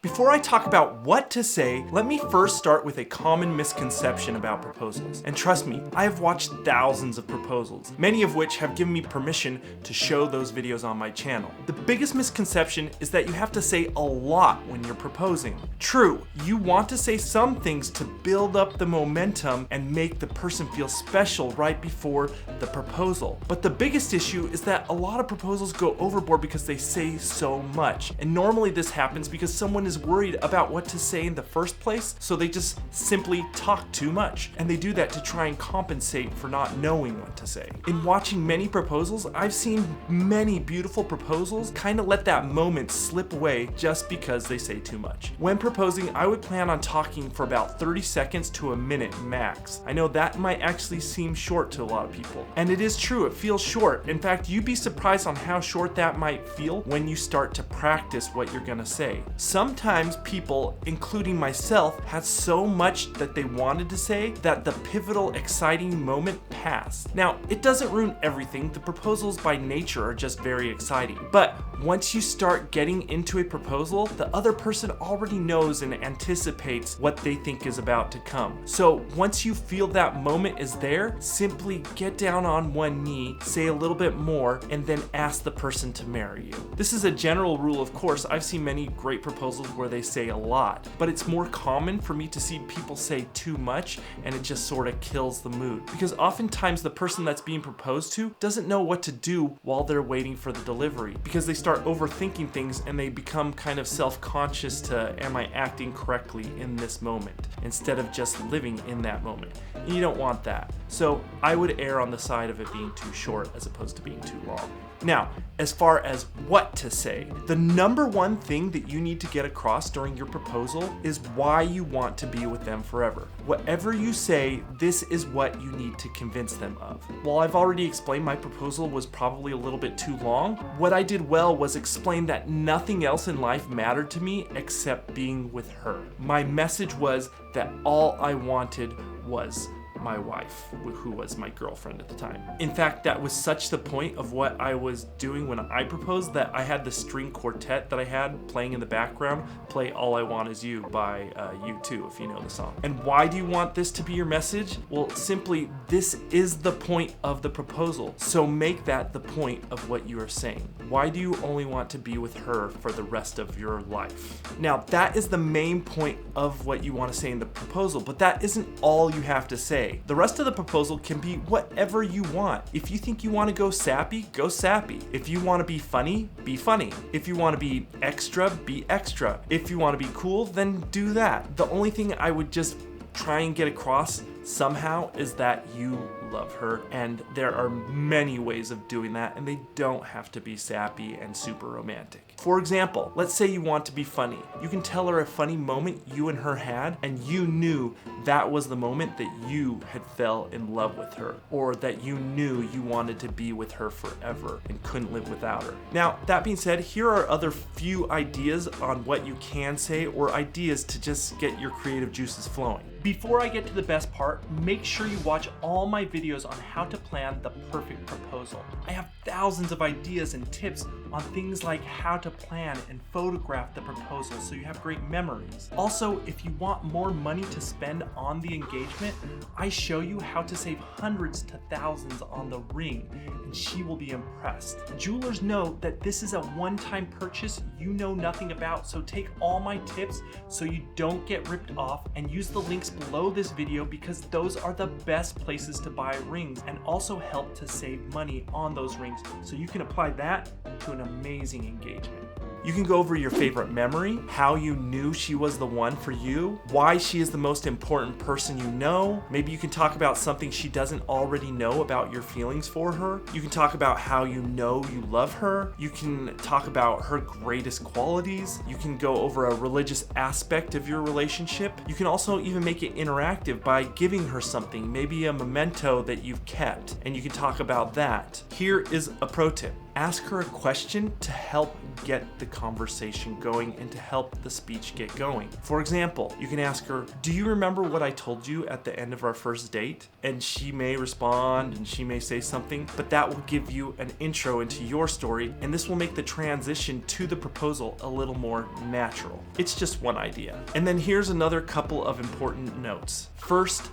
Before I talk about what to say, let me first start with a common misconception about proposals. And trust me, I have watched thousands of proposals, many of which have given me permission to show those videos on my channel. The biggest misconception is that you have to say a lot when you're proposing. True, you want to say some things to build up the momentum and make the person feel special right before the proposal. But the biggest issue is that a lot of proposals go overboard because they say so much. And normally this happens because someone is worried about what to say in the first place, so they just simply talk too much. And they do that to try and compensate for not knowing what to say. In watching many proposals, I've seen many beautiful proposals kind of let that moment slip away just because they say too much. When proposing, I would plan on talking for about 30 seconds to a minute max. I know that might actually seem short to a lot of people. And it is true, it feels short. In fact, you'd be surprised on how short that might feel when you start to practice what you're gonna say. Sometimes people, including myself, had so much that they wanted to say that the pivotal, exciting moment passed. Now, it doesn't ruin everything. The proposals by nature are just very exciting. But once you start getting into a proposal, the other person already knows and anticipates what they think is about to come. So once you feel that moment is there, simply get down on one knee, say a little bit more, and then ask the person to marry you. This is a general rule, of course. I've seen many great proposals where they say a lot, but it's more common for me to see people say too much, and it just sort of kills the mood. Because oftentimes the person that's being proposed to doesn't know what to do while they're waiting for the delivery, because they start overthinking things and they become kind of self-conscious to, am I acting correctly in this moment, instead of just living in that moment. And you don't want that. So I would err on the side of it being too short as opposed to being too long. Now, as far as what to say, the number one thing that you need to get across during your proposal is why you want to be with them forever. Whatever you say, this is what you need to convince them of. While I've already explained my proposal was probably a little bit too long, what I did well was explain that nothing else in life mattered to me except being with her. My message was that all I wanted was my wife, who was my girlfriend at the time. In fact, that was such the point of what I was doing when I proposed that I had the string quartet that I had playing in the background play All I Want Is You by U2, if you know the song. And why do you want this to be your message? Well, simply, this is the point of the proposal. So make that the point of what you are saying. Why do you only want to be with her for the rest of your life? Now, that is the main point of what you want to say in the proposal, but that isn't all you have to say. The rest of the proposal can be whatever you want. If you think you want to go sappy, go sappy. If you want to be funny, be funny. If you want to be extra, be extra. If you want to be cool, then do that. The only thing I would just try and get across somehow is that you love her, and there are many ways of doing that, and they don't have to be sappy and super romantic. For example, let's say you want to be funny. You can tell her a funny moment you and her had, and you knew that was the moment that you had fell in love with her, or that you knew you wanted to be with her forever and couldn't live without her. Now, that being said, here are other few ideas on what you can say, or ideas to just get your creative juices flowing. Before I get to the best part, make sure you watch all my videos on how to plan the perfect proposal. I have thousands of ideas and tips on things like how to plan and photograph the proposal so you have great memories. Also, if you want more money to spend on the engagement, I show you how to save hundreds to thousands on the ring, and she will be impressed. Jewelers know that this is a one-time purchase you know nothing about, so take all my tips so you don't get ripped off, and use the links below this video because those are the best places to buy rings and also help to save money on those rings, so you can apply that to an amazing engagement. You can go over your favorite memory, how you knew she was the one for you, why she is the most important person you know. Maybe you can talk about something she doesn't already know about your feelings for her. You can talk about how you know you love her. You can talk about her greatest qualities. You can go over a religious aspect of your relationship. You can also even make it interactive by giving her something, maybe a memento that you've kept, and you can talk about that. Here is a pro tip. Ask her a question to help get the conversation going and to help the speech get going. For example, you can ask her, do you remember what I told you at the end of our first date? And she may respond and she may say something, but that will give you an intro into your story, and this will make the transition to the proposal a little more natural. It's just one idea. And then here's another couple of important notes. First,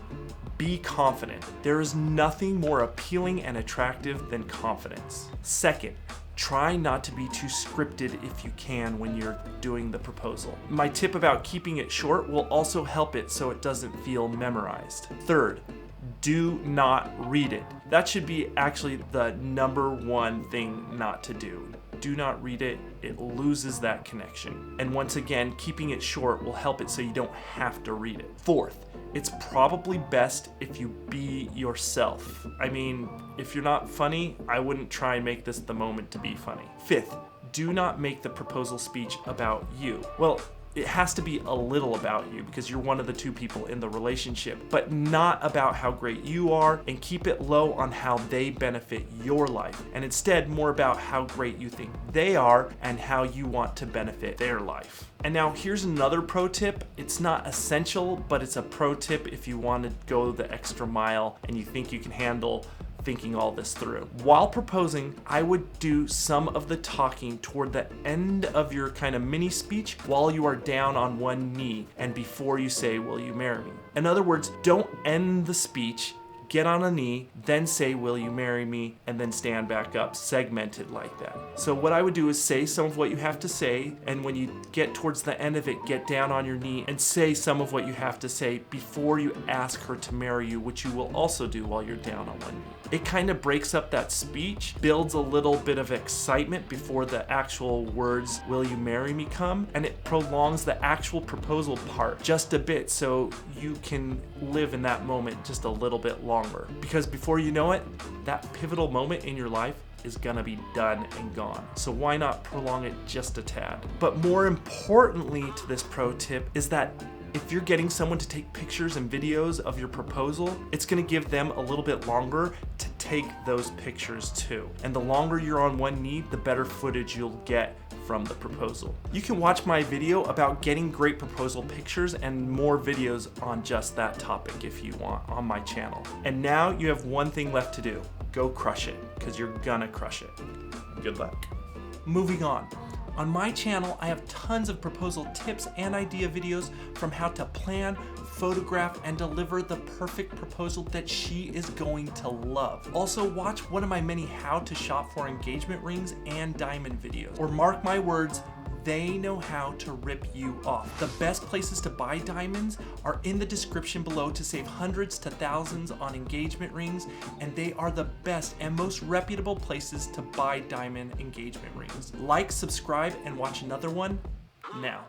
be confident. There is nothing more appealing and attractive than confidence. Second, try not to be too scripted if you can when you're doing the proposal. My tip about keeping it short will also help it so it doesn't feel memorized. Third, do not read it. That should be actually the number one thing not to do. Do not read it. It loses that connection. And once again, keeping it short will help it so you don't have to read it. Fourth, it's probably best if you be yourself. I mean, if you're not funny, I wouldn't try and make this the moment to be funny. Fifth, do not make the proposal speech about you. Well, it has to be a little about you because you're one of the two people in the relationship, but not about how great you are, and keep it low on how they benefit your life, and instead more about how great you think they are and how you want to benefit their life. And now here's another pro tip. It's not essential, but it's a pro tip if you want to go the extra mile and you think you can handle thinking all this through. While proposing, I would do some of the talking toward the end of your kind of mini speech while you are down on one knee and before you say, will you marry me? In other words, don't end the speech, get on a knee, then say, will you marry me? And then stand back up, segmented like that. So what I would do is say some of what you have to say, and when you get towards the end of it, get down on your knee and say some of what you have to say before you ask her to marry you, which you will also do while you're down on one knee. It kind of breaks up that speech, builds a little bit of excitement before the actual words, will you marry me, come, and it prolongs the actual proposal part just a bit so you can live in that moment just a little bit longer. Because before you know it, that pivotal moment in your life is gonna be done and gone. So why not prolong it just a tad? But more importantly to this pro tip is that if you're getting someone to take pictures and videos of your proposal, it's gonna give them a little bit longer to take those pictures too. And the longer you're on one knee, the better footage you'll get from the proposal. You can watch my video about getting great proposal pictures and more videos on just that topic if you want on my channel. And now you have one thing left to do. Go crush it, because you're gonna crush it. Good luck. Moving on. On my channel, I have tons of proposal tips and idea videos from how to plan, photograph, and deliver the perfect proposal that she is going to love. Also, watch one of my many how to shop for engagement rings and diamond videos. Or mark my words, they know how to rip you off. The best places to buy diamonds are in the description below to save hundreds to thousands on engagement rings, and they are the best and most reputable places to buy diamond engagement rings. Like, subscribe, and watch another one now.